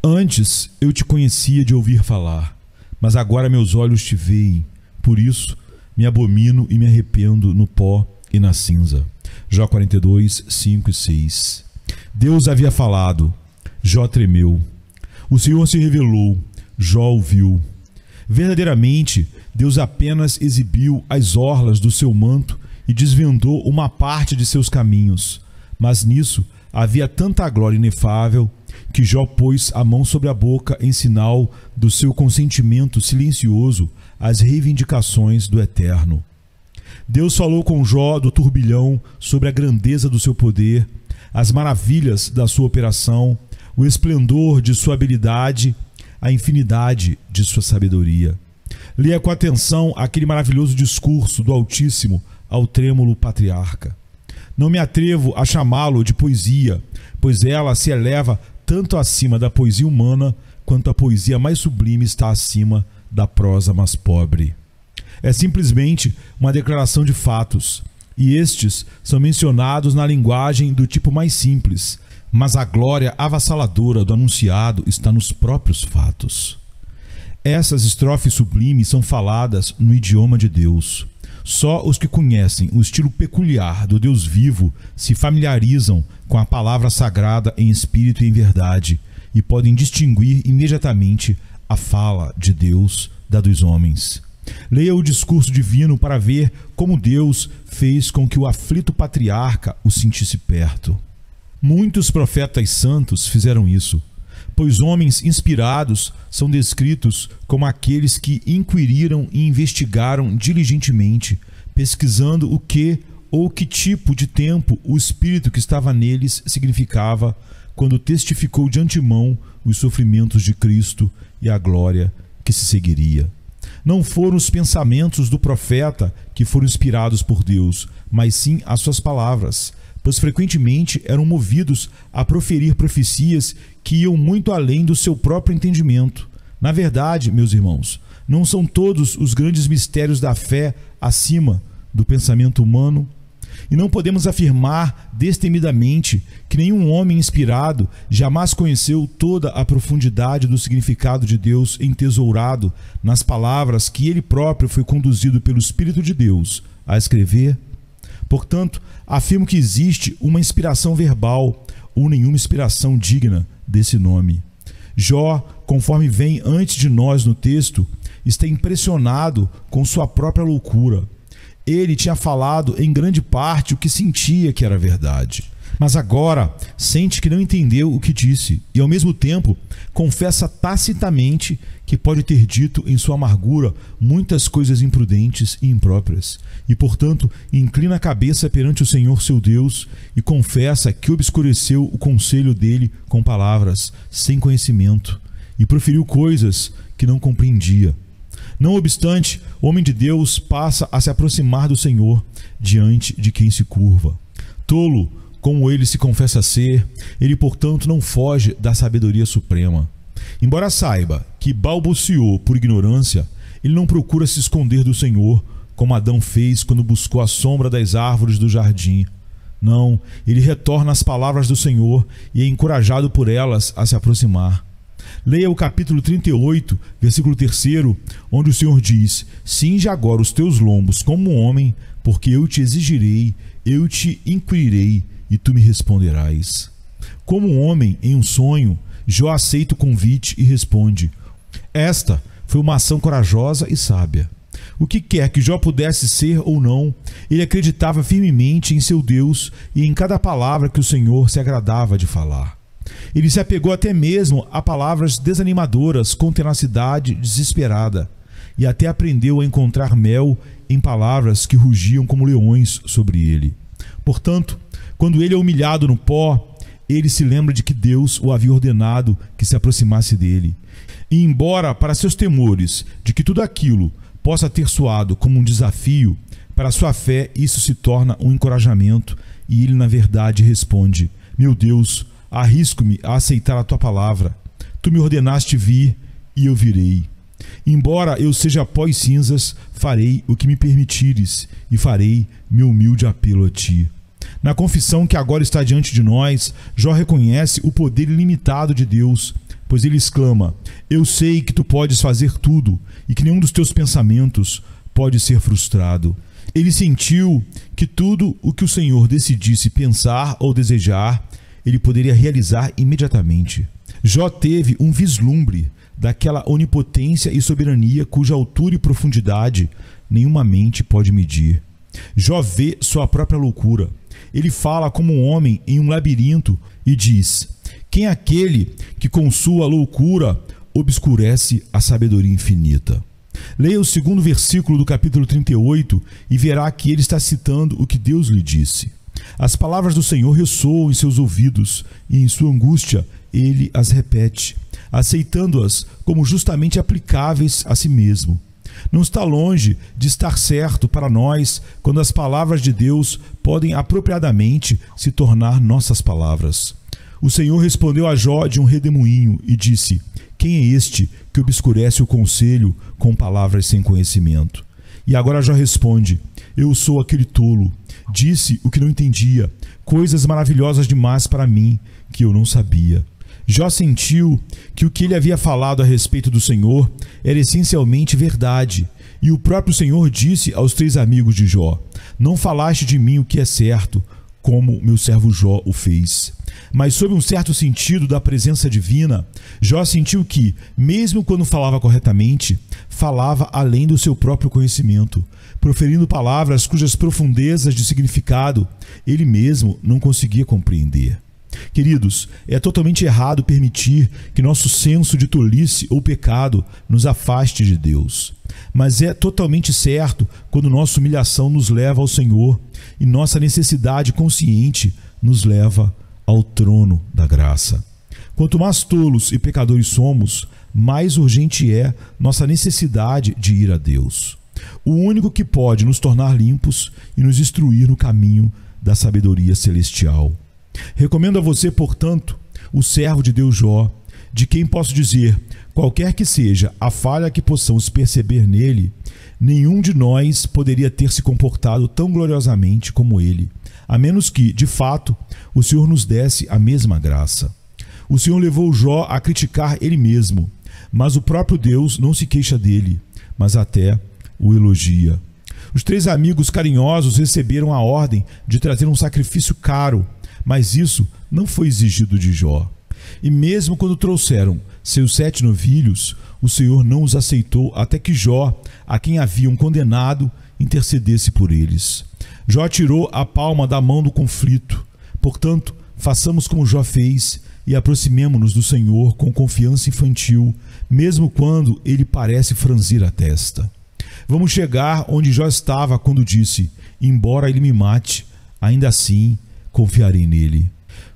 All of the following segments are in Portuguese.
Antes eu te conhecia de ouvir falar, mas agora meus olhos te veem. Por isso me abomino e me arrependo no pó e na cinza. Jó 42, 5 e 6. Deus havia falado, Jó tremeu. O Senhor se revelou, Jó ouviu. Verdadeiramente, Deus apenas exibiu as orlas do seu manto e desvendou uma parte de seus caminhos. Mas nisso havia tanta glória inefável que Jó pôs a mão sobre a boca em sinal do seu consentimento silencioso às reivindicações do Eterno. Deus falou com Jó do turbilhão sobre a grandeza do seu poder, as maravilhas da sua operação, o esplendor de sua habilidade, a infinidade de sua sabedoria. Leia com atenção aquele maravilhoso discurso do Altíssimo ao trêmulo patriarca. Não me atrevo a chamá-lo de poesia, pois ela se eleva tanto acima da poesia humana, quanto a poesia mais sublime está acima da prosa mais pobre. É simplesmente uma declaração de fatos, e estes são mencionados na linguagem do tipo mais simples, mas a glória avassaladora do anunciado está nos próprios fatos. Essas estrofes sublimes são faladas no idioma de Deus. Só os que conhecem o estilo peculiar do Deus vivo se familiarizam com a palavra sagrada em espírito e em verdade e podem distinguir imediatamente a fala de Deus da dos homens. Leia o discurso divino para ver como Deus fez com que o aflito patriarca o sentisse perto. Muitos profetas santos fizeram isso, pois homens inspirados são descritos como aqueles que inquiriram e investigaram diligentemente, pesquisando o que ou que tipo de tempo o Espírito que estava neles significava quando testificou de antemão os sofrimentos de Cristo e a glória que se seguiria. Não foram os pensamentos do profeta que foram inspirados por Deus, mas sim as suas palavras, pois frequentemente eram movidos a proferir profecias que iam muito além do seu próprio entendimento. Na verdade, meus irmãos, não são todos os grandes mistérios da fé acima do pensamento humano? E não podemos afirmar destemidamente que nenhum homem inspirado jamais conheceu toda a profundidade do significado de Deus entesourado nas palavras que ele próprio foi conduzido pelo Espírito de Deus a escrever? Portanto, afirmo que existe uma inspiração verbal ou nenhuma inspiração digna desse nome. Jó, conforme vem antes de nós no texto, está impressionado com sua própria loucura. Ele tinha falado em grande parte o que sentia que era verdade, mas agora sente que não entendeu o que disse e, ao mesmo tempo, confessa tacitamente que pode ter dito em sua amargura muitas coisas imprudentes e impróprias e, portanto, inclina a cabeça perante o Senhor seu Deus e confessa que obscureceu o conselho dele com palavras sem conhecimento e proferiu coisas que não compreendia. Não obstante, o homem de Deus passa a se aproximar do Senhor diante de quem se curva. Tolo, como ele se confessa ser, ele, portanto, não foge da sabedoria suprema. Embora saiba que balbuciou por ignorância, ele não procura se esconder do Senhor, como Adão fez quando buscou a sombra das árvores do jardim. Não, ele retorna às palavras do Senhor e é encorajado por elas a se aproximar. Leia o capítulo 38, versículo 3, onde o Senhor diz: cinge agora os teus lombos como um homem, porque eu te exigirei, eu te inquirirei, e tu me responderás. Como um homem em um sonho, Jó aceita o convite e responde. Esta foi uma ação corajosa e sábia. O que quer que Jó pudesse ser ou não, ele acreditava firmemente em seu Deus e em cada palavra que o Senhor se agradava de falar. Ele se apegou até mesmo a palavras desanimadoras com tenacidade desesperada e até aprendeu a encontrar mel em palavras que rugiam como leões sobre ele. Portanto, quando ele é humilhado no pó, ele se lembra de que Deus o havia ordenado que se aproximasse dele. E embora para seus temores de que tudo aquilo possa ter soado como um desafio, para sua fé isso se torna um encorajamento e ele na verdade responde: meu Deus, arrisco-me a aceitar a tua palavra. Tu me ordenaste vir e eu virei. Embora eu seja pó e cinzas, farei o que me permitires e farei meu humilde apelo a ti. Na confissão que agora está diante de nós, Jó reconhece o poder ilimitado de Deus, pois ele exclama: eu sei que tu podes fazer tudo e que nenhum dos teus pensamentos pode ser frustrado. Ele sentiu que tudo o que o Senhor decidisse pensar ou desejar, ele poderia realizar imediatamente. Jó teve um vislumbre daquela onipotência e soberania cuja altura e profundidade nenhuma mente pode medir. Jó vê sua própria loucura. Ele fala como um homem em um labirinto e diz: quem é aquele que com sua loucura obscurece a sabedoria infinita? Leia o segundo versículo do capítulo 38 e verá que ele está citando o que Deus lhe disse. As palavras do Senhor ressoam em seus ouvidos e em sua angústia ele as repete, aceitando-as como justamente aplicáveis a si mesmo. Não está longe de estar certo para nós quando as palavras de Deus podem apropriadamente se tornar nossas palavras. O Senhor respondeu a Jó de um redemoinho e disse: quem é este que obscurece o conselho com palavras sem conhecimento? E agora Jó responde: eu sou aquele tolo. Disse o que não entendia, coisas maravilhosas demais para mim que eu não sabia. Jó sentiu que o que ele havia falado a respeito do Senhor era essencialmente verdade. E o próprio Senhor disse aos 3 amigos de Jó: não falaste de mim o que é certo, como meu servo Jó o fez. Mas sob um certo sentido da presença divina, Jó sentiu que, mesmo quando falava corretamente, falava além do seu próprio conhecimento, proferindo palavras cujas profundezas de significado ele mesmo não conseguia compreender. Queridos, é totalmente errado permitir que nosso senso de tolice ou pecado nos afaste de Deus. Mas é totalmente certo quando nossa humilhação nos leva ao Senhor e nossa necessidade consciente nos leva ao trono da graça. Quanto mais tolos e pecadores somos, mais urgente é nossa necessidade de ir a Deus, o único que pode nos tornar limpos e nos instruir no caminho da sabedoria celestial. Recomendo a você, portanto, o servo de Deus Jó, de quem posso dizer, qualquer que seja a falha que possamos perceber nele, nenhum de nós poderia ter se comportado tão gloriosamente como ele, a menos que, de fato, o Senhor nos desse a mesma graça. O Senhor levou Jó a criticar ele mesmo, mas o próprio Deus não se queixa dele, mas até o elogia. Os 3 amigos carinhosos receberam a ordem de trazer um sacrifício caro, mas isso não foi exigido de Jó. E mesmo quando trouxeram seus 7 novilhos, o Senhor não os aceitou até que Jó, a quem haviam condenado, intercedesse por eles. Jó tirou a palma da mão do conflito. Portanto, façamos como Jó fez e aproximemo-nos do Senhor com confiança infantil, mesmo quando ele parece franzir a testa. Vamos chegar onde Jó estava quando disse: embora ele me mate, ainda assim confiarei nele.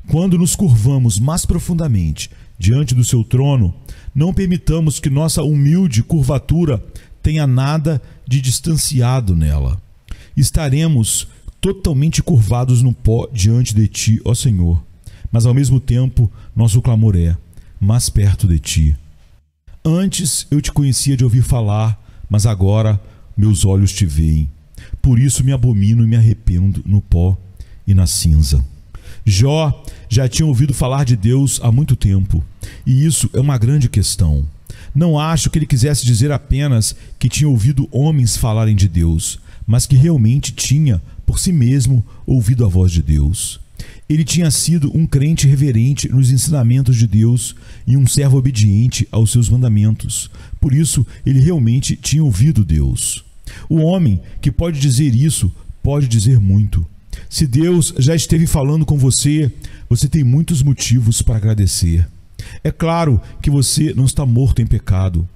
Quando nos curvamos mais profundamente diante do seu trono, não permitamos que nossa humilde curvatura tenha nada de distanciado nela. Estaremos totalmente curvados no pó diante de ti, ó Senhor, mas ao mesmo tempo nosso clamor é: mais perto de ti. Antes eu te conhecia de ouvir falar, mas agora meus olhos te veem. Por isso me abomino e me arrependo no pó e na cinza. Jó já tinha ouvido falar de Deus há muito tempo, e isso é uma grande questão. Não acho que ele quisesse dizer apenas que tinha ouvido homens falarem de Deus, mas que realmente tinha, por si mesmo, ouvido a voz de Deus. Ele tinha sido um crente reverente nos ensinamentos de Deus e um servo obediente aos seus mandamentos. Por isso, ele realmente tinha ouvido Deus. O homem que pode dizer isso pode dizer muito. Se Deus já esteve falando com você, você tem muitos motivos para agradecer. É claro que você não está morto em pecado.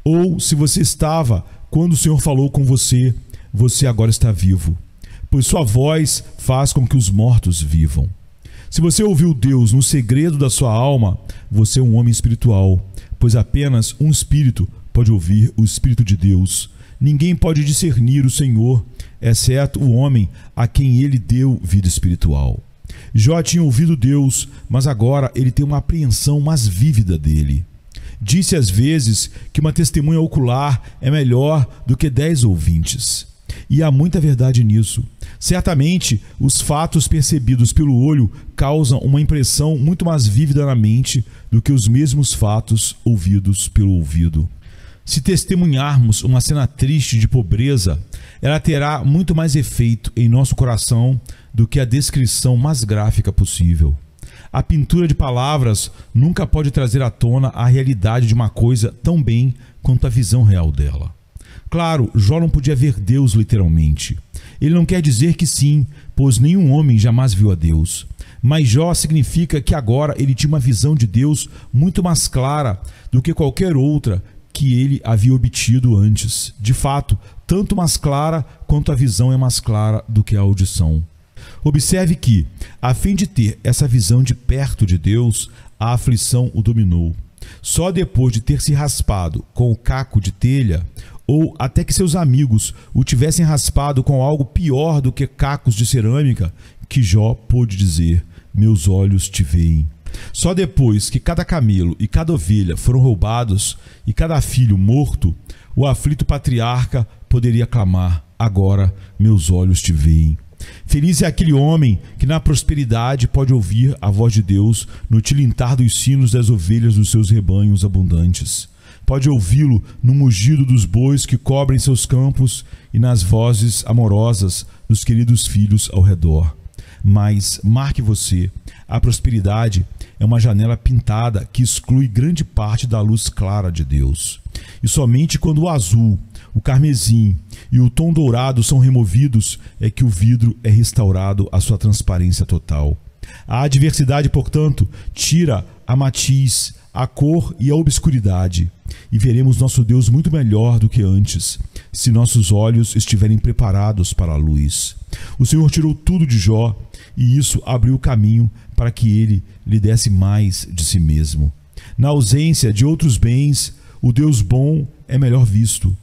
Ou, se você estava quando o Senhor falou com você, você agora está vivo, pois sua voz faz com que os mortos vivam. Se você ouviu Deus no segredo da sua alma, você é um homem espiritual, pois apenas um espírito pode ouvir o Espírito de Deus. Ninguém pode discernir o Senhor, exceto o homem a quem ele deu vida espiritual. Jó tinha ouvido Deus, mas agora ele tem uma apreensão mais vívida dele. Disse às vezes que uma testemunha ocular é melhor do que 10 ouvintes. E há muita verdade nisso. Certamente, os fatos percebidos pelo olho causam uma impressão muito mais vívida na mente do que os mesmos fatos ouvidos pelo ouvido. Se testemunharmos uma cena triste de pobreza, ela terá muito mais efeito em nosso coração do que a descrição mais gráfica possível. A pintura de palavras nunca pode trazer à tona a realidade de uma coisa tão bem quanto a visão real dela. Claro, Jó não podia ver Deus literalmente. Ele não quer dizer que sim, pois nenhum homem jamais viu a Deus. Mas Jó significa que agora ele tinha uma visão de Deus muito mais clara do que qualquer outra que ele havia obtido antes. De fato, tanto mais clara quanto a visão é mais clara do que a audição. Observe que, a fim de ter essa visão de perto de Deus, a aflição o dominou. Só depois de ter se raspado com o caco de telha, ou até que seus amigos o tivessem raspado com algo pior do que cacos de cerâmica, que Jó pôde dizer: meus olhos te veem. Só depois que cada camelo e cada ovelha foram roubados e cada filho morto, o aflito patriarca poderia clamar: agora meus olhos te veem. Feliz é aquele homem que na prosperidade pode ouvir a voz de Deus no tilintar dos sinos das ovelhas dos seus rebanhos abundantes. Pode ouvi-lo no mugido dos bois que cobrem seus campos e nas vozes amorosas dos queridos filhos ao redor. Mas, marque você, a prosperidade é uma janela pintada que exclui grande parte da luz clara de Deus. E somente quando o azul, o carmesim e o tom dourado são removidos é que o vidro é restaurado à sua transparência total. A adversidade, portanto, tira a matiz, a cor e a obscuridade, e veremos nosso Deus muito melhor do que antes, se nossos olhos estiverem preparados para a luz. O Senhor tirou tudo de Jó, e isso abriu o caminho para que ele lhe desse mais de si mesmo. Na ausência de outros bens, o Deus bom é melhor visto.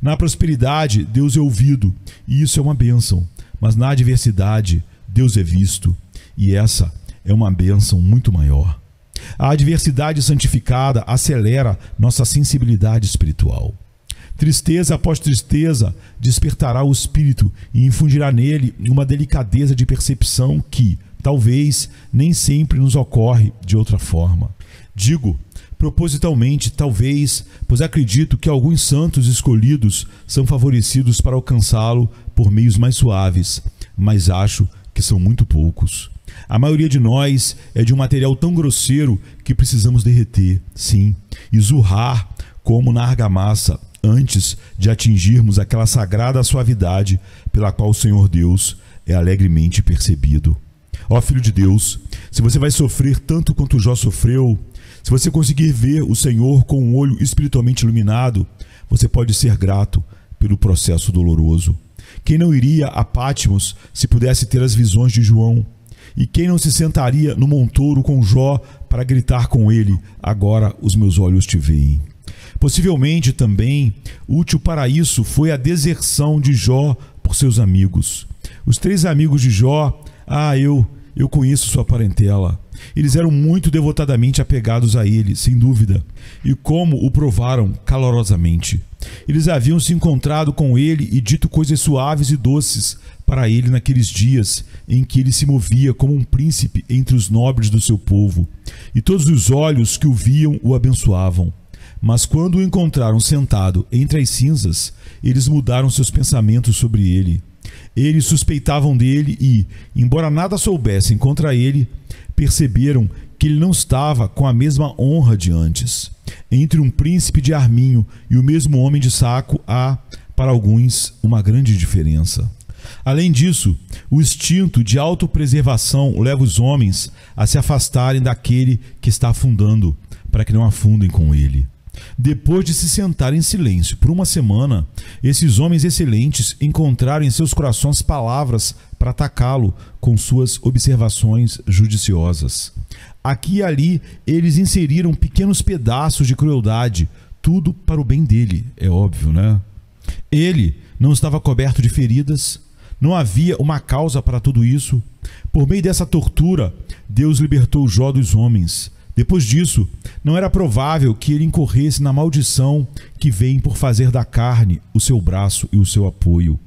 Na prosperidade, Deus é ouvido, e isso é uma bênção, mas na adversidade, Deus é visto, e essa é uma bênção muito maior. A adversidade santificada acelera nossa sensibilidade espiritual. Tristeza após tristeza despertará o espírito e infundirá nele uma delicadeza de percepção que, talvez, nem sempre nos ocorre de outra forma. Digo propositalmente talvez, pois acredito que alguns santos escolhidos são favorecidos para alcançá-lo por meios mais suaves, mas acho que são muito poucos. A maioria de nós é de um material tão grosseiro que precisamos derreter, sim, e zurrar como na argamassa antes de atingirmos aquela sagrada suavidade pela qual o Senhor Deus é alegremente percebido. Ó Filho de Deus, se você vai sofrer tanto quanto Jó sofreu, se você conseguir ver o Senhor com um olho espiritualmente iluminado, você pode ser grato pelo processo doloroso. Quem não iria a Patmos se pudesse ter as visões de João? E quem não se sentaria no montouro com Jó para gritar com ele: agora os meus olhos te veem? Possivelmente também útil para isso foi a deserção de Jó por seus amigos. Os 3 amigos de Jó, eu conheço sua parentela. Eles eram muito devotadamente apegados a ele, sem dúvida, e como o provaram calorosamente. Eles haviam se encontrado com ele e dito coisas suaves e doces para ele naqueles dias em que ele se movia como um príncipe entre os nobres do seu povo, e todos os olhos que o viam o abençoavam. Mas quando o encontraram sentado entre as cinzas, eles mudaram seus pensamentos sobre ele. Eles suspeitavam dele e, embora nada soubessem contra ele, perceberam que ele não estava com a mesma honra de antes. Entre um príncipe de arminho e o mesmo homem de saco há, para alguns, uma grande diferença. Além disso, o instinto de autopreservação leva os homens a se afastarem daquele que está afundando, para que não afundem com ele. Depois de se sentar em silêncio por uma semana, esses homens excelentes encontraram em seus corações palavras para atacá-lo com suas observações judiciosas. Aqui e ali eles inseriram pequenos pedaços de crueldade, tudo para o bem dele, é óbvio, né? Ele não estava coberto de feridas, não havia uma causa para tudo isso. Por meio dessa tortura, Deus libertou Jó dos homens. Depois disso, não era provável que ele incorresse na maldição que vem por fazer da carne o seu braço e o seu apoio.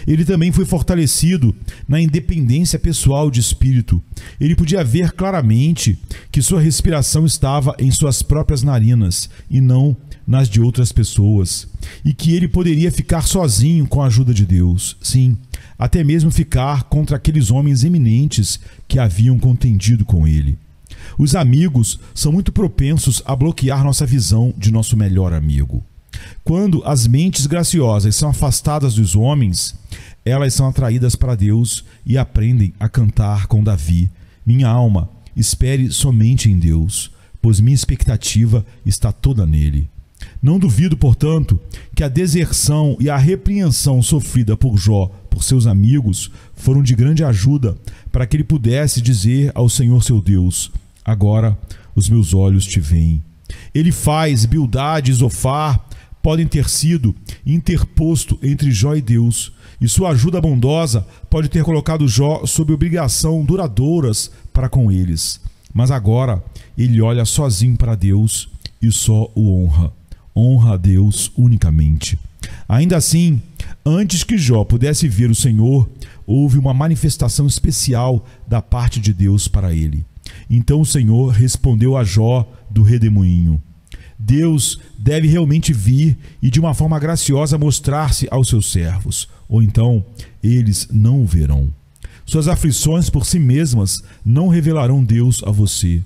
Ele também foi fortalecido na independência pessoal de espírito. Ele podia ver claramente que sua respiração estava em suas próprias narinas e não nas de outras pessoas, e que ele poderia ficar sozinho com a ajuda de Deus. Sim, até mesmo ficar contra aqueles homens eminentes que haviam contendido com ele. Os amigos são muito propensos a bloquear nossa visão de nosso melhor amigo. Quando as mentes graciosas são afastadas dos homens, elas são atraídas para Deus e aprendem a cantar com Davi: minha alma, espere somente em Deus, pois minha expectativa está toda nele. Não duvido, portanto, que a deserção e a repreensão sofrida por Jó por seus amigos foram de grande ajuda para que ele pudesse dizer ao Senhor seu Deus: agora os meus olhos te veem. Ele faz Bildade e Zofar podem ter sido interposto entre Jó e Deus, e sua ajuda bondosa pode ter colocado Jó sob obrigação duradouras para com eles. Mas agora ele olha sozinho para Deus e só o honra. Honra a Deus unicamente. Ainda assim, antes que Jó pudesse ver o Senhor, houve uma manifestação especial da parte de Deus para ele. Então o Senhor respondeu a Jó do redemoinho. Deus deve realmente vir e de uma forma graciosa mostrar-se aos seus servos, ou então eles não o verão. Suas aflições por si mesmas não revelarão Deus a você,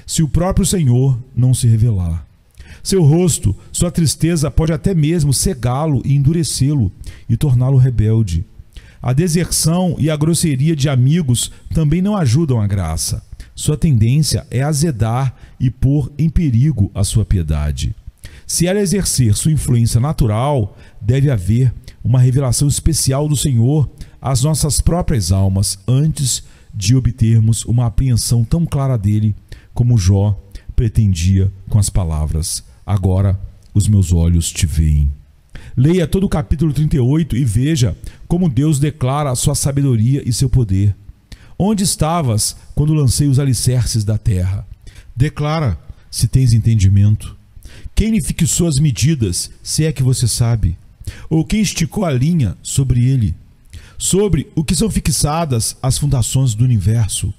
se o próprio Senhor não se revelar. Seu rosto, sua tristeza pode até mesmo cegá-lo e endurecê-lo e torná-lo rebelde. A deserção e a grosseria de amigos também não ajudam a graça. Sua tendência é azedar e pôr em perigo a sua piedade. Se ela exercer sua influência natural, deve haver uma revelação especial do Senhor às nossas próprias almas antes de obtermos uma apreensão tão clara dele como Jó pretendia com as palavras: agora os meus olhos te veem. Leia todo o capítulo 38 e veja como Deus declara a sua sabedoria e seu poder. Onde estavas quando lancei os alicerces da terra? Declara, se tens entendimento. Quem lhe fixou as medidas, se é que você sabe? Ou quem esticou a linha sobre ele? Sobre o que são fixadas as fundações do universo?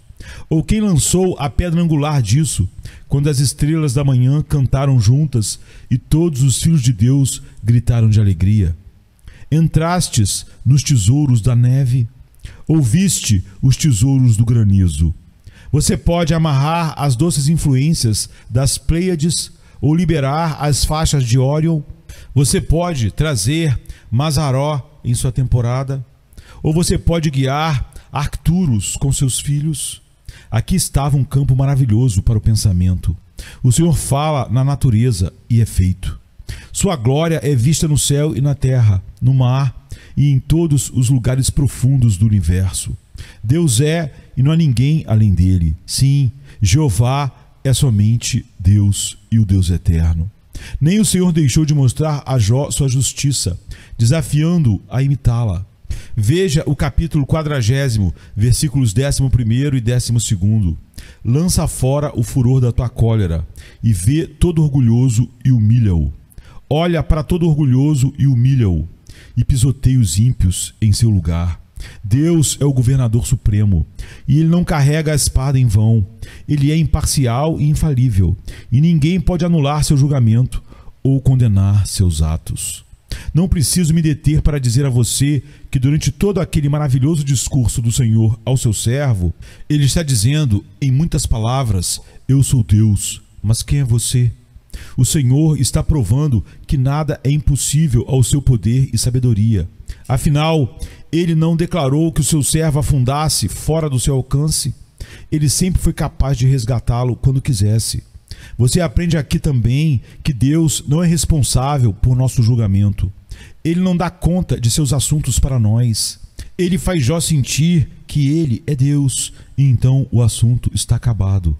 Ou quem lançou a pedra angular disso, quando as estrelas da manhã cantaram juntas e todos os filhos de Deus gritaram de alegria? Entrastes nos tesouros da neve? Ouviste os tesouros do granizo? Você pode amarrar as doces influências das Pleiades ou liberar as faixas de Órion? Você pode trazer Mazaró em sua temporada? Ou você pode guiar Arcturus com seus filhos? Aqui estava um campo maravilhoso para o pensamento. O Senhor fala na natureza e é feito. Sua glória é vista no céu e na terra, no mar e em todos os lugares profundos do universo. Deus é e não há ninguém além dele. Sim, Jeová é somente Deus e o Deus eterno. Nem o Senhor deixou de mostrar a Jó sua justiça, desafiando-o a imitá-la. Veja o capítulo 40, versículos 11º e 12º. Lança fora o furor da tua cólera e vê todo orgulhoso e humilha-o. Olha para todo orgulhoso e humilha-o, e pisoteia os ímpios em seu lugar. Deus é o governador supremo, e ele não carrega a espada em vão. Ele é imparcial e infalível, e ninguém pode anular seu julgamento ou condenar seus atos. Não preciso me deter para dizer a você que durante todo aquele maravilhoso discurso do Senhor ao seu servo, ele está dizendo, em muitas palavras: eu sou Deus, mas quem é você? O Senhor está provando que nada é impossível ao seu poder e sabedoria. Afinal, ele não declarou que o seu servo afundasse fora do seu alcance? Ele sempre foi capaz de resgatá-lo quando quisesse. Você aprende aqui também que Deus não é responsável por nosso julgamento. Ele não dá conta de seus assuntos para nós. Ele faz Jó sentir que ele é Deus, e então o assunto está acabado.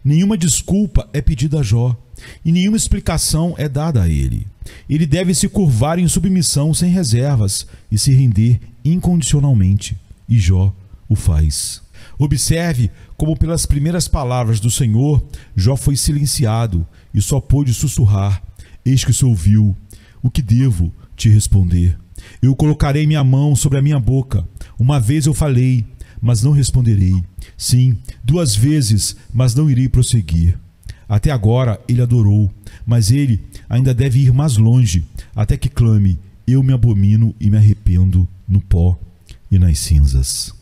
Nenhuma desculpa é pedida a Jó, e nenhuma explicação é dada a ele. Ele deve se curvar em submissão sem reservas e se render incondicionalmente, e Jó o faz. Observe como pelas primeiras palavras do Senhor, Jó foi silenciado e só pôde sussurrar: eis que se ouviu, o que devo te responder? Eu colocarei minha mão sobre a minha boca. Uma vez eu falei, mas não responderei. Sim, 2 vezes, mas não irei prosseguir. Até agora ele adorou, mas ele ainda deve ir mais longe, até que clame: eu me abomino e me arrependo no pó e nas cinzas.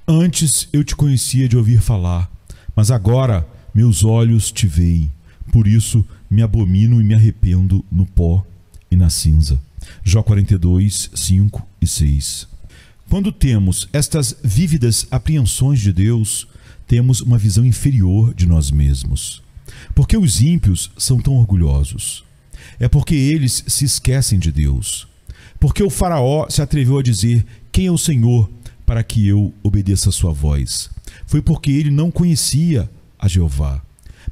Antes eu te conhecia de ouvir falar, mas agora meus olhos te veem. Por isso me abomino e me arrependo no pó e na cinza. Jó 42, 5 e 6. Quando temos estas vívidas apreensões de Deus, temos uma visão inferior de nós mesmos. Porque os ímpios são tão orgulhosos? É porque eles se esquecem de Deus. Porque o faraó se atreveu a dizer: quem é o Senhor para que eu obedeça a sua voz? Foi porque ele não conhecia a Jeová.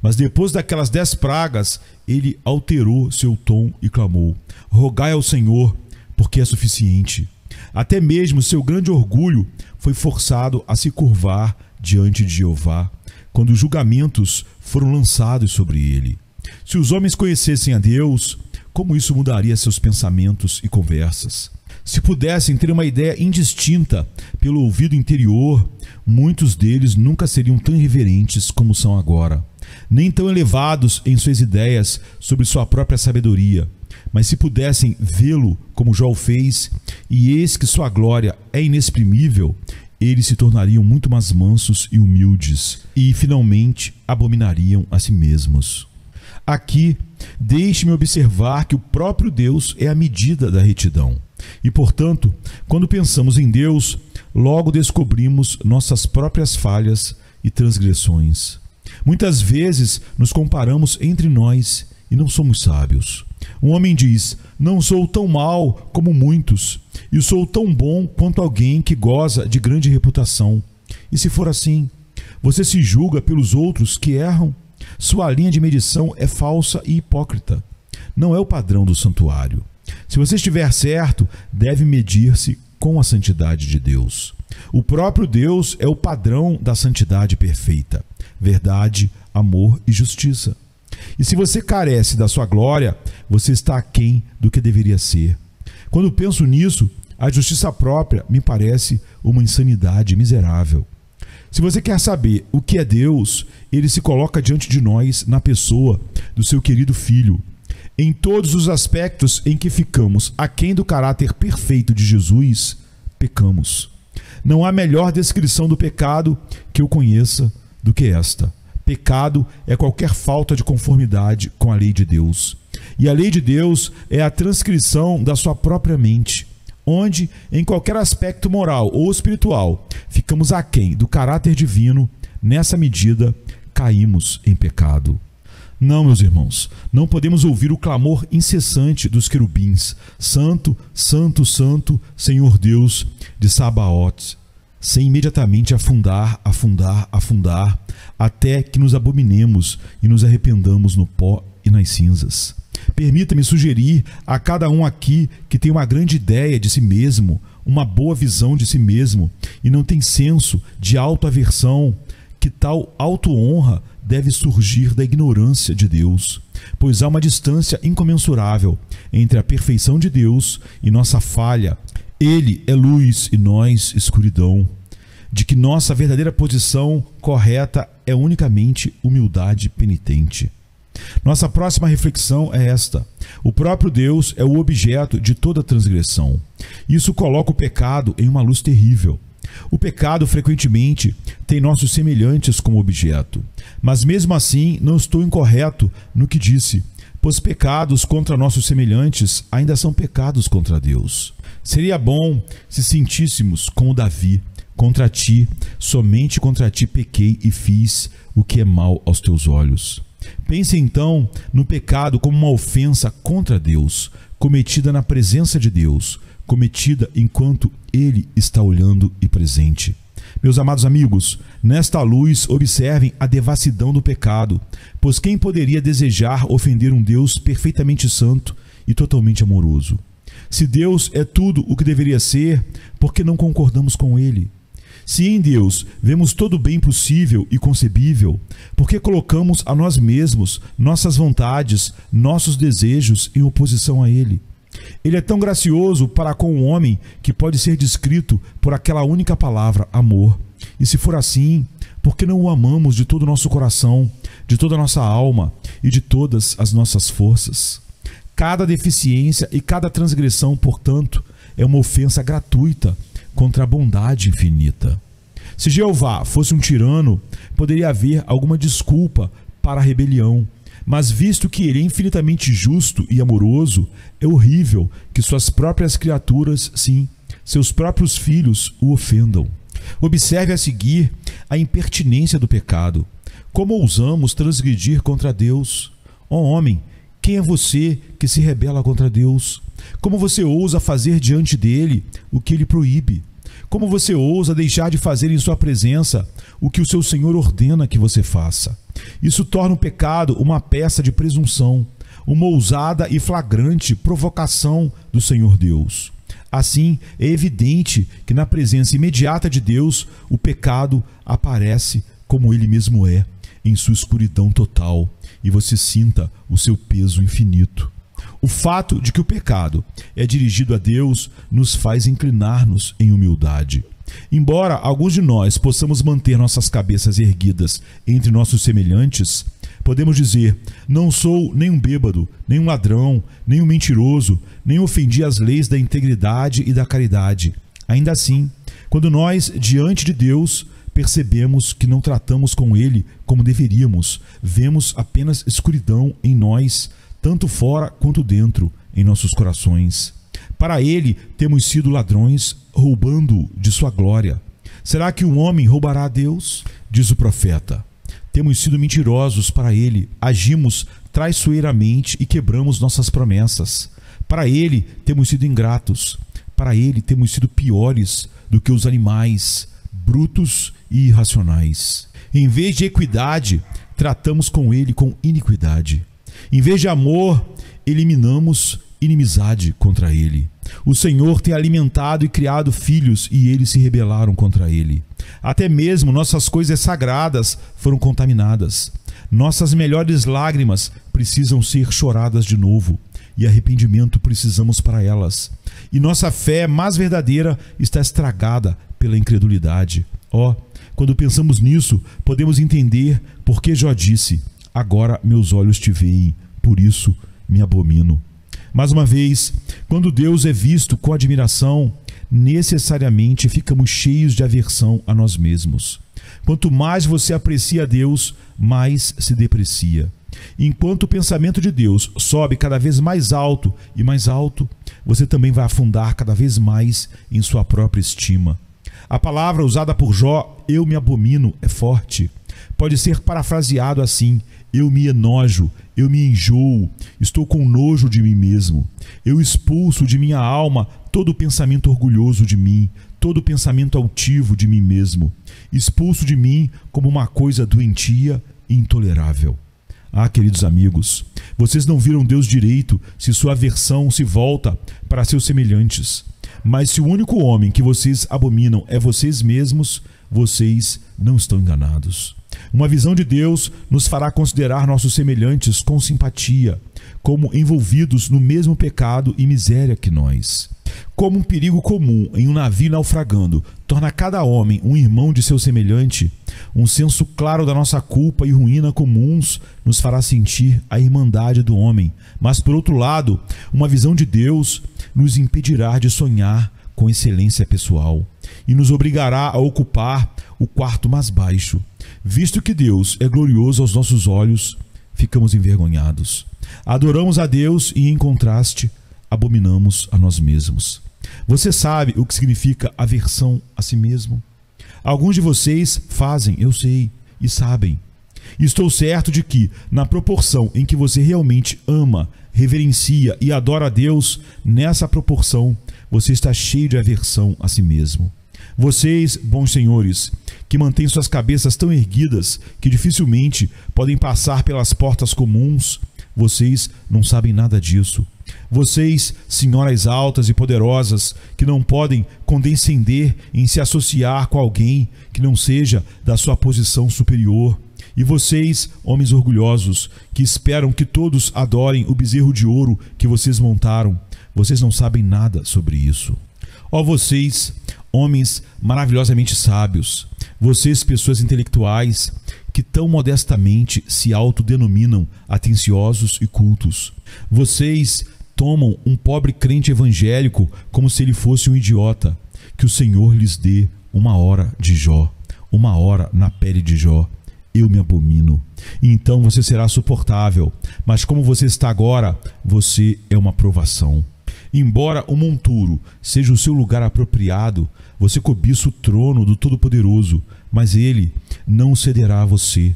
Mas depois daquelas 10 pragas, ele alterou seu tom e clamou: rogai ao Senhor, porque é suficiente. Até mesmo seu grande orgulho foi forçado a se curvar diante de Jeová, quando os julgamentos foram lançados sobre ele. Se os homens conhecessem a Deus, como isso mudaria seus pensamentos e conversas? Se pudessem ter uma ideia indistinta pelo ouvido interior, muitos deles nunca seriam tão irreverentes como são agora, nem tão elevados em suas ideias sobre sua própria sabedoria. Mas se pudessem vê-lo como Jó fez, e eis que sua glória é inexprimível, eles se tornariam muito mais mansos e humildes, e finalmente abominariam a si mesmos. Aqui, deixe-me observar que o próprio Deus é a medida da retidão. E, portanto, quando pensamos em Deus, logo descobrimos nossas próprias falhas e transgressões. Muitas vezes nos comparamos entre nós e não somos sábios. Um homem diz: não sou tão mau como muitos, e sou tão bom quanto alguém que goza de grande reputação. E se for assim, você se julga pelos outros que erram? Sua linha de medição é falsa e hipócrita. Não é o padrão do santuário. Se você estiver certo, deve medir-se com a santidade de Deus. O próprio Deus é o padrão da santidade perfeita: verdade, amor e justiça. E se você carece da sua glória, você está aquém do que deveria ser. Quando penso nisso, a justiça própria me parece uma insanidade miserável. Se você quer saber o que é Deus, ele se coloca diante de nós na pessoa do seu querido Filho. Em todos os aspectos em que ficamos aquém do caráter perfeito de Jesus, pecamos. Não há melhor descrição do pecado que eu conheça do que esta. Pecado é qualquer falta de conformidade com a lei de Deus. E a lei de Deus é a transcrição da sua própria mente, onde, em qualquer aspecto moral ou espiritual, ficamos aquém do caráter divino. Nessa medida, caímos em pecado. Não, meus irmãos, não podemos ouvir o clamor incessante dos querubins: Santo, Santo, Santo, Senhor Deus de Sabaote, sem imediatamente afundar, até que nos abominemos e nos arrependamos no pó e nas cinzas. Permita-me sugerir a cada um aqui que tem uma grande ideia de si mesmo, uma boa visão de si mesmo, e não tem senso de autoaversão, que tal auto-honra deve surgir da ignorância de Deus, pois há uma distância incomensurável entre a perfeição de Deus e nossa falha. Ele é luz e nós escuridão, de que nossa verdadeira posição correta é unicamente humildade penitente. Nossa próxima reflexão é esta: o próprio Deus é o objeto de toda transgressão. Isso coloca o pecado em uma luz terrível. O pecado frequentemente tem nossos semelhantes como objeto, mas mesmo assim não estou incorreto no que disse, pois pecados contra nossos semelhantes ainda são pecados contra Deus. Seria bom se sentíssemos como Davi: contra ti, somente contra ti pequei e fiz o que é mal aos teus olhos. Pense então no pecado como uma ofensa contra Deus, cometida na presença de Deus, cometida enquanto Ele está olhando e presente. Meus amados amigos, nesta luz observem a devassidão do pecado, pois quem poderia desejar ofender um Deus perfeitamente santo e totalmente amoroso? Se Deus é tudo o que deveria ser, por que não concordamos com Ele? Se em Deus vemos todo o bem possível e concebível, por que colocamos a nós mesmos, nossas vontades, nossos desejos em oposição a Ele? Ele é tão gracioso para com o homem que pode ser descrito por aquela única palavra, amor. E se for assim, por que não o amamos de todo o nosso coração, de toda a nossa alma e de todas as nossas forças? Cada deficiência e cada transgressão, portanto, é uma ofensa gratuita contra a bondade infinita. Se Jeová fosse um tirano, poderia haver alguma desculpa para a rebelião, mas visto que ele é infinitamente justo e amoroso, é horrível que suas próprias criaturas, sim, seus próprios filhos, o ofendam. Observe a seguir a impertinência do pecado. Como ousamos transgredir contra Deus? Ó homem, quem é você que se rebela contra Deus? Como você ousa fazer diante dele o que ele proíbe? Como você ousa deixar de fazer em sua presença o que o seu Senhor ordena que você faça? Isso torna o pecado uma peça de presunção, uma ousada e flagrante provocação do Senhor Deus. Assim, é evidente que na presença imediata de Deus, o pecado aparece como ele mesmo é, em sua escuridão total, e você sinta o seu peso infinito. O fato de que o pecado é dirigido a Deus nos faz inclinar-nos em humildade. Embora alguns de nós possamos manter nossas cabeças erguidas entre nossos semelhantes, podemos dizer: não sou nem um bêbado, nem um ladrão, nem um mentiroso, nem ofendi as leis da integridade e da caridade. Ainda assim, quando nós, diante de Deus, percebemos que não tratamos com Ele como deveríamos, vemos apenas escuridão em nós, tanto fora quanto dentro, em nossos corações. Para Ele temos sido ladrões, roubando de sua glória. Será que um homem roubará a Deus? Diz o profeta. Temos sido mentirosos para Ele, agimos traiçoeiramente e quebramos nossas promessas. Para Ele temos sido ingratos, para Ele temos sido piores do que os animais, brutos e irracionais. Em vez de equidade, tratamos com Ele com iniquidade. Em vez de amor, eliminamos inimizade contra Ele. O Senhor tem alimentado e criado filhos e eles se rebelaram contra Ele. Até mesmo nossas coisas sagradas foram contaminadas. Nossas melhores lágrimas precisam ser choradas de novo e arrependimento precisamos para elas. E nossa fé mais verdadeira está estragada pela incredulidade. Quando pensamos nisso, podemos entender por que Jó disse: agora meus olhos te veem, por isso me abomino. Mais uma vez, quando Deus é visto com admiração, necessariamente ficamos cheios de aversão a nós mesmos. Quanto mais você aprecia a Deus, mais se deprecia. Enquanto o pensamento de Deus sobe cada vez mais alto e mais alto, você também vai afundar cada vez mais em sua própria estima. A palavra usada por Jó, eu me abomino, é forte. Pode ser parafraseado assim: eu me enojo, eu me enjoo, estou com nojo de mim mesmo. Eu expulso de minha alma todo pensamento orgulhoso de mim, todo pensamento altivo de mim mesmo. Expulso de mim como uma coisa doentia e intolerável. Queridos amigos, vocês não viram Deus direito se sua aversão se volta para seus semelhantes. Mas se o único homem que vocês abominam é vocês mesmos, vocês não estão enganados. Uma visão de Deus nos fará considerar nossos semelhantes com simpatia, como envolvidos no mesmo pecado e miséria que nós. Como um perigo comum em um navio naufragando torna cada homem um irmão de seu semelhante, um senso claro da nossa culpa e ruína comuns nos fará sentir a irmandade do homem. Mas, por outro lado, uma visão de Deus nos impedirá de sonhar com excelência pessoal e nos obrigará a ocupar o quarto mais baixo. Visto que Deus é glorioso aos nossos olhos, ficamos envergonhados. Adoramos a Deus e, em contraste, abominamos a nós mesmos. Você sabe o que significa aversão a si mesmo? Alguns de vocês fazem, eu sei, e sabem. Estou certo de que, na proporção em que você realmente ama, reverencia e adora a Deus, nessa proporção você está cheio de aversão a si mesmo. Vocês, bons senhores, que mantêm suas cabeças tão erguidas que dificilmente podem passar pelas portas comuns, vocês não sabem nada disso. Vocês, senhoras altas e poderosas, que não podem condescender em se associar com alguém que não seja da sua posição superior. E vocês, homens orgulhosos, que esperam que todos adorem o bezerro de ouro que vocês montaram, vocês não sabem nada sobre isso. Ó vocês, homens maravilhosamente sábios, vocês, pessoas intelectuais, que tão modestamente se autodenominam atenciosos e cultos. Vocês tomam um pobre crente evangélico como se ele fosse um idiota. Que o Senhor lhes dê uma hora de Jó, uma hora na pele de Jó. Eu me abomino. E então você será suportável, mas como você está agora, você é uma provação. Embora o monturo seja o seu lugar apropriado, você cobiça o trono do Todo-Poderoso, mas ele não cederá a você.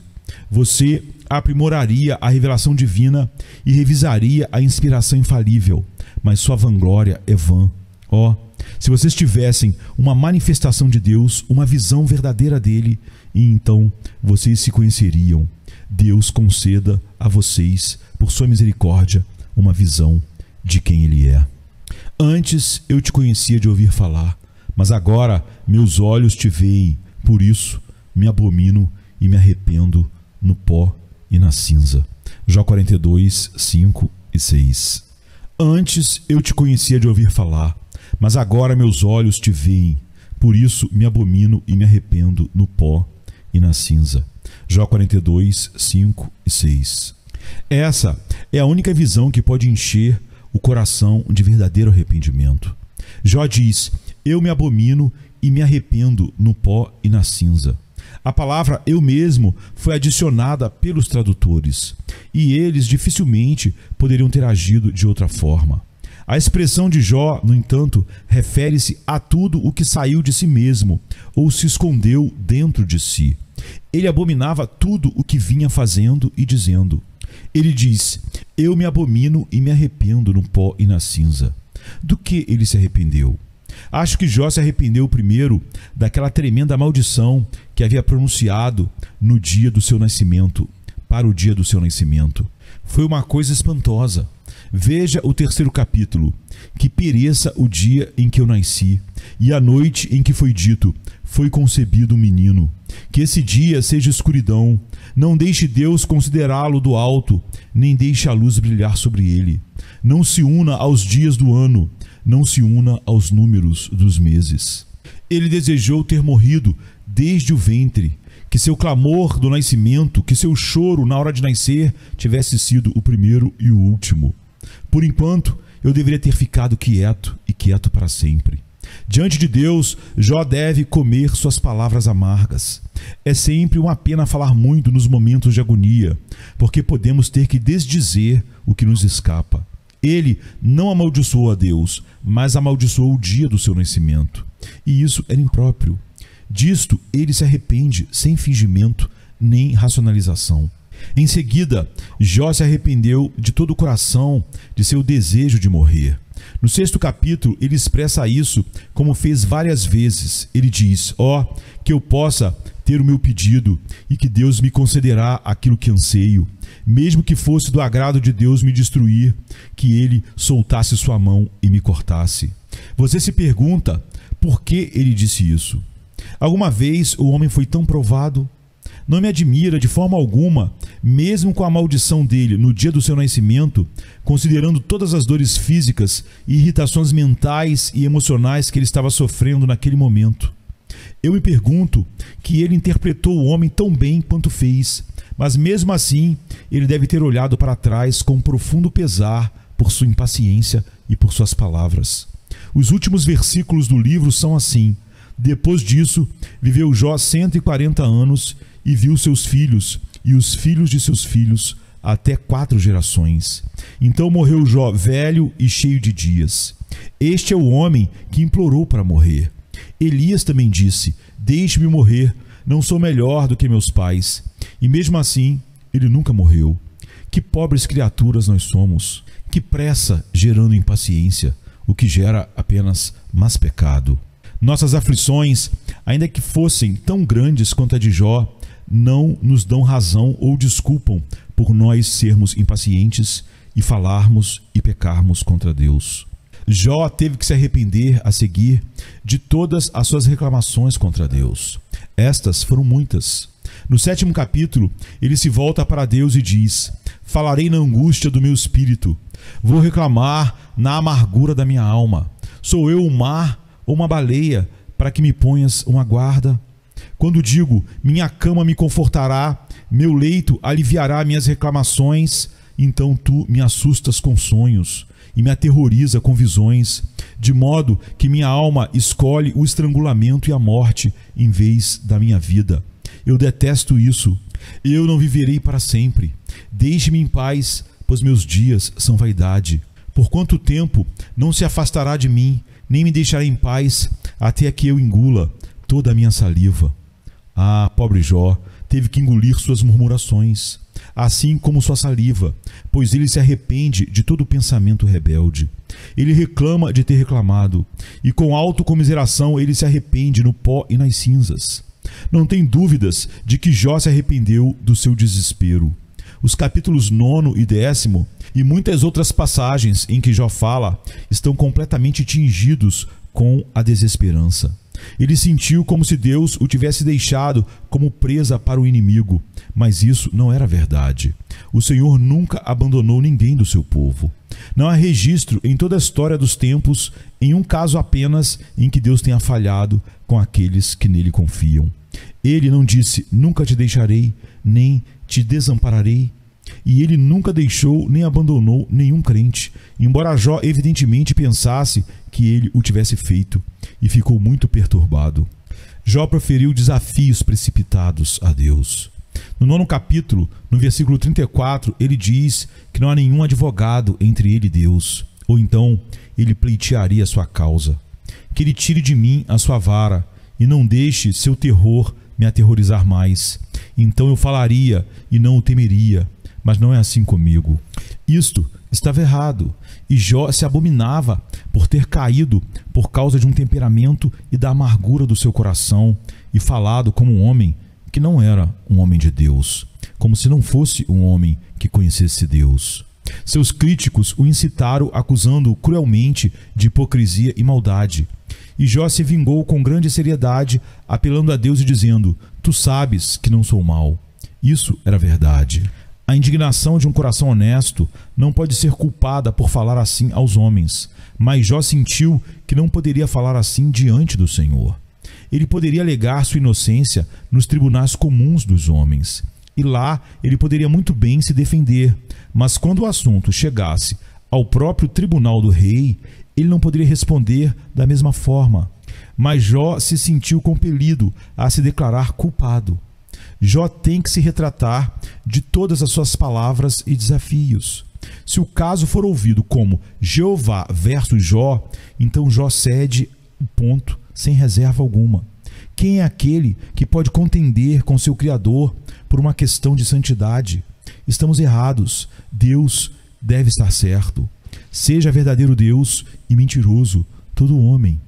Você aprimoraria a revelação divina e revisaria a inspiração infalível, mas sua vanglória é vã. Ó, se vocês tivessem uma manifestação de Deus, uma visão verdadeira dele, e então vocês se conheceriam. Deus conceda a vocês, por sua misericórdia, uma visão de quem ele é. Antes eu te conhecia de ouvir falar, mas agora meus olhos te veem, por isso me abomino e me arrependo no pó e na cinza. Jó 42, 5 e 6. Antes eu te conhecia de ouvir falar, mas agora meus olhos te veem, por isso me abomino e me arrependo no pó e na cinza. Jó 42, 5 e 6. Essa é a única visão que pode encher o coração de verdadeiro arrependimento. Jó diz: eu me abomino e me arrependo no pó e na cinza. A palavra eu mesmo foi adicionada pelos tradutores, e eles dificilmente poderiam ter agido de outra forma. A expressão de Jó, no entanto, refere-se a tudo o que saiu de si mesmo ou se escondeu dentro de si. Ele abominava tudo o que vinha fazendo e dizendo. Ele diz: eu me abomino e me arrependo no pó e na cinza. Do que ele se arrependeu? Acho que Jó se arrependeu primeiro daquela tremenda maldição que havia pronunciado no dia do seu nascimento, para o dia do seu nascimento. Foi uma coisa espantosa. Veja o 3º capítulo. Que pereça o dia em que eu nasci, e a noite em que foi dito, foi concebido um menino. Que esse dia seja escuridão. Não deixe Deus considerá-lo do alto, nem deixe a luz brilhar sobre ele. Não se una aos dias do ano, não se una aos números dos meses. Ele desejou ter morrido desde o ventre, que seu clamor do nascimento, que seu choro na hora de nascer tivesse sido o primeiro e o último. Por enquanto, eu deveria ter ficado quieto e quieto para sempre. Diante de Deus, Jó deve comer suas palavras amargas. É sempre uma pena falar muito nos momentos de agonia, porque podemos ter que desdizer o que nos escapa. Ele não amaldiçoou a Deus, mas amaldiçoou o dia do seu nascimento. E isso era impróprio. Disto ele se arrepende sem fingimento nem racionalização. Em seguida, Jó se arrependeu de todo o coração de seu desejo de morrer. No 6º capítulo, ele expressa isso como fez várias vezes. Ele diz: ó, que eu possa ter o meu pedido e que Deus me concederá aquilo que anseio, mesmo que fosse do agrado de Deus me destruir, que ele soltasse sua mão e me cortasse. Você se pergunta por que ele disse isso? Alguma vez o homem foi tão provado? Não me admira de forma alguma, mesmo com a maldição dele no dia do seu nascimento, considerando todas as dores físicas e irritações mentais e emocionais que ele estava sofrendo naquele momento. Eu me pergunto que ele interpretou o homem tão bem quanto fez, mas mesmo assim ele deve ter olhado para trás com profundo pesar por sua impaciência e por suas palavras. Os últimos versículos do livro são assim: depois disso, viveu Jó 140 anos e viu seus filhos e os filhos de seus filhos até 4 gerações. Então morreu Jó velho e cheio de dias. Este é o homem que implorou para morrer. Elias também disse: deixe-me morrer, não sou melhor do que meus pais. E mesmo assim, ele nunca morreu. Que pobres criaturas nós somos. Que pressa gerando impaciência, o que gera apenas mais pecado. Nossas aflições, ainda que fossem tão grandes quanto a de Jó, não nos dão razão ou desculpam por nós sermos impacientes e falarmos e pecarmos contra Deus. Jó teve que se arrepender a seguir de todas as suas reclamações contra Deus. Estas foram muitas. No 7º capítulo, ele se volta para Deus e diz: falarei na angústia do meu espírito, Vou reclamar na amargura da minha alma. Sou eu um mar ou uma baleia para que me ponhas uma guarda? Quando digo, minha cama me confortará, meu leito aliviará minhas reclamações, então tu me assustas com sonhos e me aterroriza com visões, de modo que minha alma escolhe o estrangulamento e a morte em vez da minha vida. Eu detesto isso. Eu não viverei para sempre. Deixe-me em paz, pois meus dias são vaidade. Por quanto tempo não se afastará de mim, nem me deixará em paz, até que eu engula toda a minha saliva? Ah, pobre Jó, teve que engolir suas murmurações, assim como sua saliva, pois ele se arrepende de todo pensamento rebelde. Ele reclama de ter reclamado, e com autocomiseração ele se arrepende no pó e nas cinzas. Não tem dúvidas de que Jó se arrependeu do seu desespero. Os capítulos 9 e 10 e muitas outras passagens em que Jó fala estão completamente tingidos com a desesperança. Ele sentiu como se Deus o tivesse deixado como presa para o inimigo, mas isso não era verdade. O Senhor nunca abandonou ninguém do seu povo. Não há registro em toda a história dos tempos, em um caso apenas, em que Deus tenha falhado com aqueles que nele confiam. Ele não disse, nunca te deixarei, nem te desampararei. E ele nunca deixou nem abandonou nenhum crente, embora Jó evidentemente pensasse que ele o tivesse feito, e ficou muito perturbado. Jó proferiu desafios precipitados a Deus. No 9º capítulo, no versículo 34, ele diz que não há nenhum advogado entre ele e Deus, ou então ele pleitearia a sua causa. Que ele tire de mim a sua vara, e não deixe seu terror me aterrorizar mais. Então eu falaria e não o temeria, mas não é assim comigo. Isto estava errado, e Jó se abominava por ter caído por causa de um temperamento e da amargura do seu coração, e falado como um homem que não era um homem de Deus, como se não fosse um homem que conhecesse Deus. Seus críticos o incitaram, acusando-o cruelmente de hipocrisia e maldade. E Jó se vingou com grande seriedade, apelando a Deus e dizendo, tu sabes que não sou mau. Isso era verdade. A indignação de um coração honesto não pode ser culpada por falar assim aos homens, mas Jó sentiu que não poderia falar assim diante do Senhor. Ele poderia alegar sua inocência nos tribunais comuns dos homens, e lá ele poderia muito bem se defender, mas quando o assunto chegasse ao próprio tribunal do rei, ele não poderia responder da mesma forma. Mas Jó se sentiu compelido a se declarar culpado. Jó tem que se retratar de todas as suas palavras e desafios. Se o caso for ouvido como Jeová versus Jó, então Jó cede o ponto sem reserva alguma. Quem é aquele que pode contender com seu Criador por uma questão de santidade? Estamos errados. Deus deve estar certo. Seja verdadeiro Deus e mentiroso todo homem.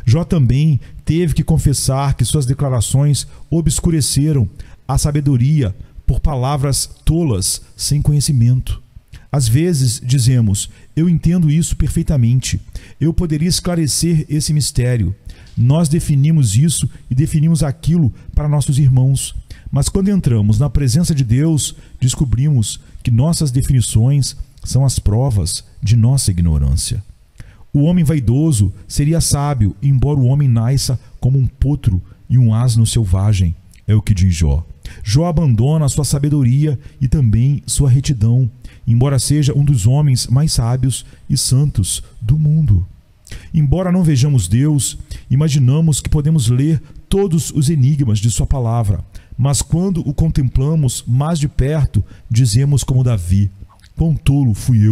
Jó também teve que confessar que suas declarações obscureceram a sabedoria por palavras tolas sem conhecimento. Às vezes dizemos, eu entendo isso perfeitamente, eu poderia esclarecer esse mistério. Nós definimos isso e definimos aquilo para nossos irmãos, mas quando entramos na presença de Deus, descobrimos que nossas definições são as provas de nossa ignorância. O homem vaidoso seria sábio, embora o homem nasça como um potro e um asno selvagem, é o que diz Jó. Jó abandona sua sabedoria e também sua retidão, embora seja um dos homens mais sábios e santos do mundo. Embora não vejamos Deus, imaginamos que podemos ler todos os enigmas de sua palavra, mas quando o contemplamos mais de perto, dizemos como Davi, quão tolo fui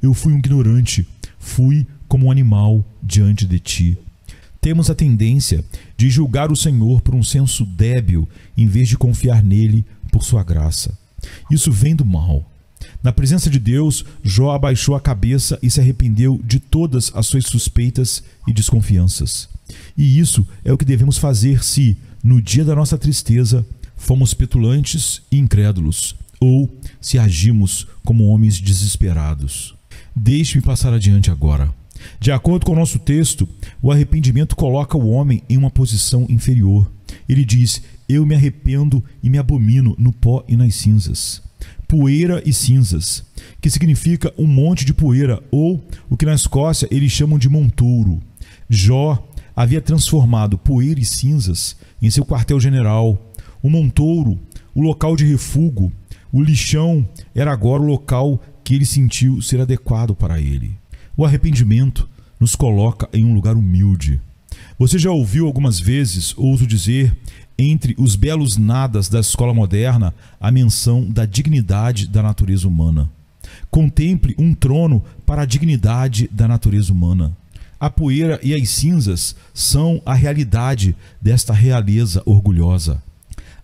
eu fui um ignorante, fui como um animal diante de ti. Temos a tendência de julgar o Senhor por um senso débil, em vez de confiar nele por sua graça. Isso vem do mal. Na presença de Deus, Jó abaixou a cabeça e se arrependeu de todas as suas suspeitas e desconfianças. E isso é o que devemos fazer se, no dia da nossa tristeza, fomos petulantes e incrédulos, ou se agimos como homens desesperados. Deixe-me passar adiante agora. De acordo com o nosso texto, o arrependimento coloca o homem em uma posição inferior. Ele diz, eu me arrependo e me abomino no pó e nas cinzas. poeira e cinzas, que significa um monte de poeira, ou o que na Escócia eles chamam de montouro. Jó havia transformado poeira e cinzas em seu quartel-general. O montouro, o local de refúgio, o lixão, era agora o local que ele sentiu ser adequado para ele. O arrependimento nos coloca em um lugar humilde. Você já ouviu algumas vezes, ouso dizer, entre os belos nadas da escola moderna, a menção da dignidade da natureza humana. Contemple um trono para a dignidade da natureza humana. A poeira e as cinzas são a realidade desta realeza orgulhosa.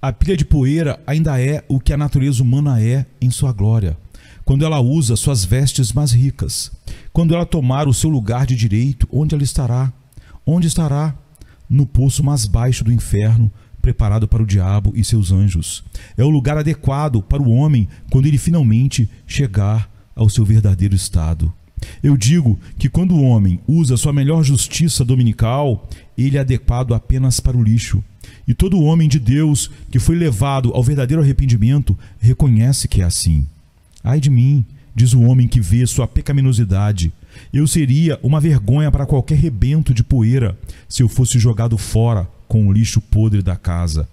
A pilha de poeira ainda é o que a natureza humana é em sua glória, quando ela usa suas vestes mais ricas, quando ela tomar o seu lugar de direito, onde ela estará? Onde estará? No poço mais baixo do inferno, preparado para o diabo e seus anjos. É o lugar adequado para o homem quando ele finalmente chegar ao seu verdadeiro estado. Eu digo que quando o homem usa sua melhor justiça dominical, ele é adequado apenas para o lixo. E todo homem de Deus que foi levado ao verdadeiro arrependimento reconhece que é assim. Ai de mim, diz o homem que vê sua pecaminosidade. Eu seria uma vergonha para qualquer rebento de poeira se eu fosse jogado fora com o lixo podre da casa.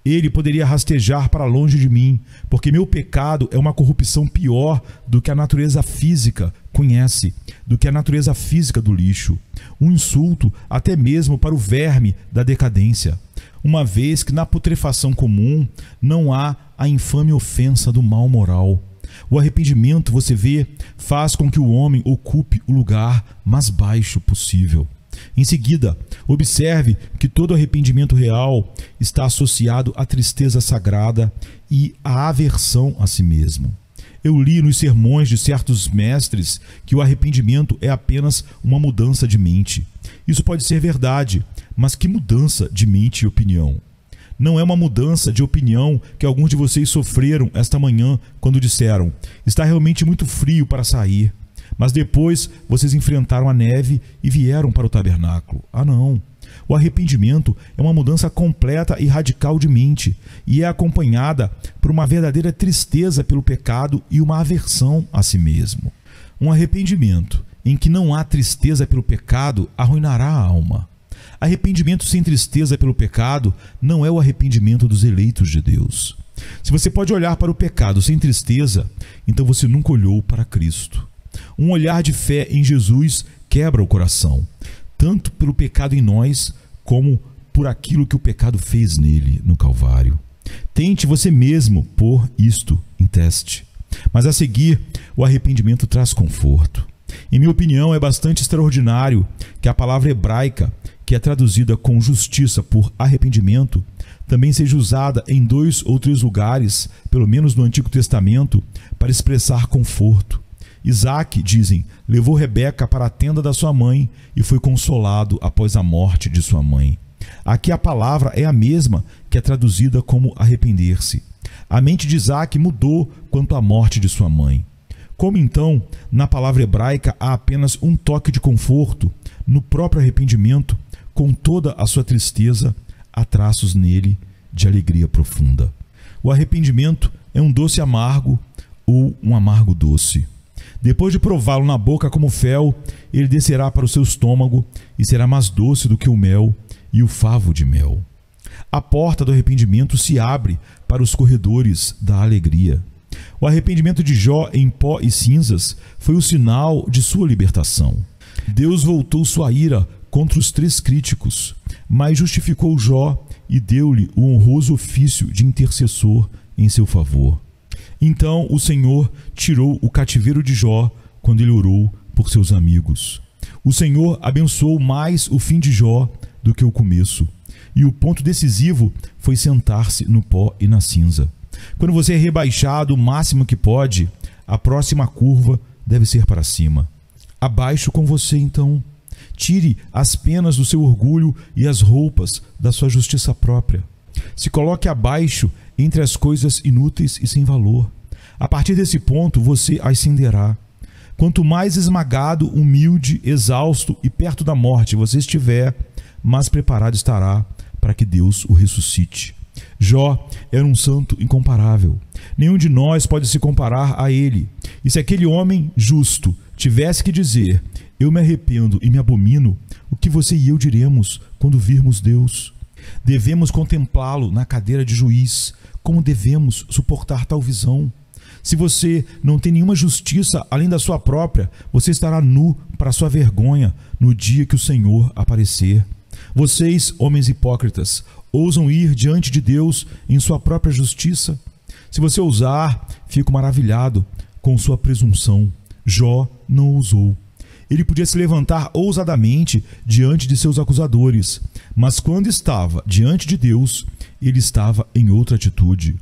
Ele poderia rastejar para longe de mim, porque meu pecado é uma corrupção pior do que a natureza física conhece, do que a natureza física do lixo. Um insulto até mesmo para o verme da decadência, uma vez que na putrefação comum não há a infame ofensa do mal moral. O arrependimento, você vê, faz com que o homem ocupe o lugar mais baixo possível. Em seguida, observe que todo arrependimento real está associado à tristeza sagrada e à aversão a si mesmo. Eu li nos sermões de certos mestres que o arrependimento é apenas uma mudança de mente. Isso pode ser verdade, mas que mudança de mente e opinião? Não é uma mudança de opinião que alguns de vocês sofreram esta manhã quando disseram: está realmente muito frio para sair. Mas depois vocês enfrentaram a neve e vieram para o tabernáculo. Ah, não. O arrependimento é uma mudança completa e radical de mente e é acompanhada por uma verdadeira tristeza pelo pecado e uma aversão a si mesmo. Um arrependimento em que não há tristeza pelo pecado arruinará a alma. Arrependimento sem tristeza pelo pecado não é o arrependimento dos eleitos de Deus. Se você pode olhar para o pecado sem tristeza, então você nunca olhou para Cristo. Um olhar de fé em Jesus quebra o coração, tanto pelo pecado em nós, como por aquilo que o pecado fez nele no Calvário. Tente você mesmo pôr isto em teste. Mas a seguir, o arrependimento traz conforto. Em minha opinião, é bastante extraordinário que a palavra hebraica, que é traduzida com justiça por arrependimento, também seja usada em 2 ou 3 lugares, pelo menos no Antigo Testamento, para expressar conforto. Isaac, dizem, levou Rebeca para a tenda da sua mãe e foi consolado após a morte de sua mãe. Aqui a palavra é a mesma que é traduzida como arrepender-se. A mente de Isaac mudou quanto à morte de sua mãe. Como então, na palavra hebraica há apenas um toque de conforto, no próprio arrependimento, com toda a sua tristeza, há traços nele de alegria profunda. O arrependimento é um doce amargo ou um amargo doce. Depois de prová-lo na boca como fel, ele descerá para o seu estômago e será mais doce do que o mel e o favo de mel. A porta do arrependimento se abre para os corredores da alegria. O arrependimento de Jó em pó e cinzas foi o sinal de sua libertação. Deus voltou sua ira contra os 3 críticos, mas justificou Jó e deu-lhe o honroso ofício de intercessor em seu favor. Então o Senhor tirou o cativeiro de Jó quando ele orou por seus amigos. O Senhor abençoou mais o fim de Jó do que o começo. E o ponto decisivo foi sentar-se no pó e na cinza. Quando você é rebaixado o máximo que pode, a próxima curva deve ser para cima. Abaixo com você, então. Tire as penas do seu orgulho e as roupas da sua justiça própria. Se coloque abaixo entre as coisas inúteis e sem valor. A partir desse ponto, você ascenderá. Quanto mais esmagado, humilde, exausto e perto da morte você estiver, mais preparado estará para que Deus o ressuscite. Jó era um santo incomparável. Nenhum de nós pode se comparar a ele. E se aquele homem justo tivesse que dizer: eu me arrependo e me abomino, o que você e eu diremos quando virmos Deus? Devemos contemplá-lo na cadeira de juiz. Como devemos suportar tal visão? Se você não tem nenhuma justiça além da sua própria, você estará nu para sua vergonha no dia que o Senhor aparecer. Vocês, homens hipócritas, ousam ir diante de Deus em sua própria justiça? Se você ousar, fico maravilhado com sua presunção. Jó não ousou. Ele podia se levantar ousadamente diante de seus acusadores, mas quando estava diante de Deus, ele estava em outra atitude.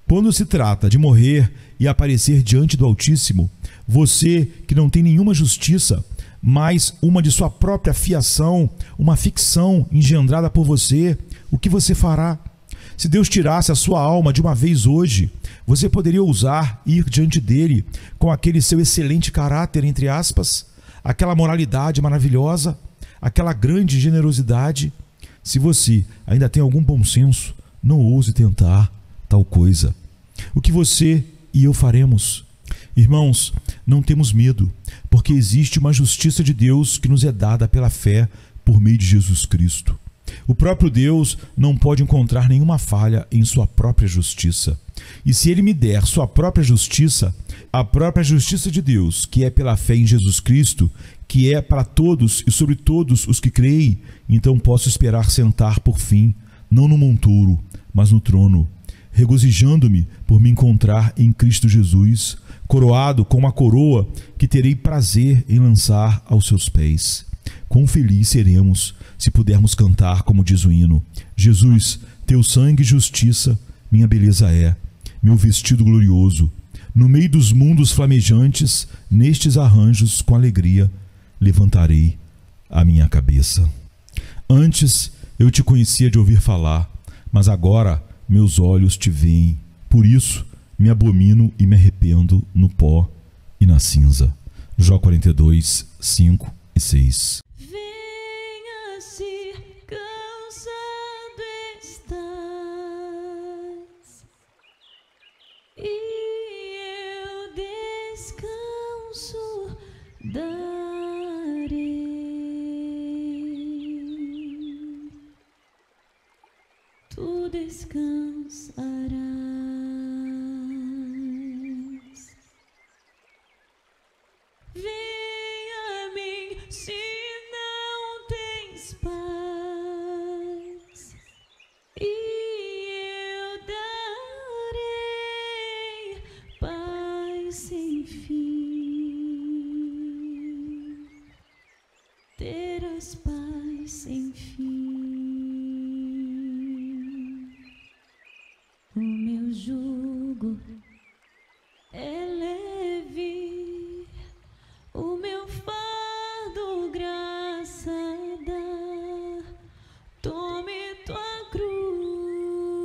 Quando se trata de morrer e aparecer diante do Altíssimo, você que não tem nenhuma justiça, mas uma de sua própria fiação, uma ficção engendrada por você, o que você fará? Se Deus tirasse a sua alma de uma vez hoje, você poderia ousar ir diante dele com aquele seu excelente caráter, entre aspas, aquela moralidade maravilhosa, aquela grande generosidade? Se você ainda tem algum bom senso, não ouse tentar tal coisa. O que você e eu faremos? Irmãos, não temos medo, porque existe uma justiça de Deus que nos é dada pela fé por meio de Jesus Cristo. O próprio Deus não pode encontrar nenhuma falha em sua própria justiça. E se Ele me der sua própria justiça, a própria justiça de Deus, que é pela fé em Jesus Cristo, que é para todos e sobre todos os que creem, então posso esperar sentar por fim, não no montouro, mas no trono, regozijando-me por me encontrar em Cristo Jesus, coroado com uma coroa que terei prazer em lançar aos seus pés. Quão feliz seremos se pudermos cantar como diz o hino: Jesus, teu sangue e justiça, minha beleza é, meu vestido glorioso. No meio dos mundos flamejantes, nestes arranjos, com alegria, levantarei a minha cabeça. Antes eu te conhecia de ouvir falar, mas agora meus olhos te veem. Por isso me abomino e me arrependo no pó e na cinza. Jó 42, 5 e 6. Venha-se, cansado estás, e eu descanso darei. Tu descansarás. Vem a mim se não tens paz, e eu darei paz sem fim. Terás paz sem fim. O meu jugo é leve, o meu fardo graça dá. Tome tua cruz,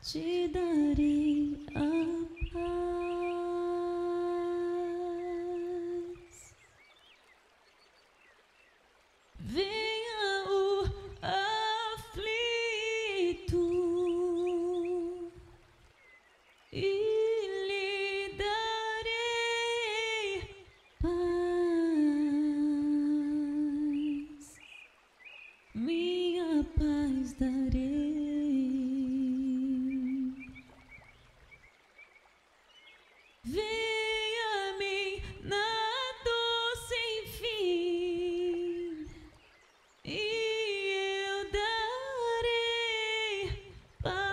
te darei a paz. Venha o aflito e lhe darei paz, minha paz darei. Venha a mim na dor sem fim, e eu darei paz,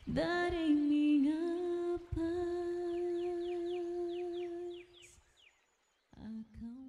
darei minha paz. Acalma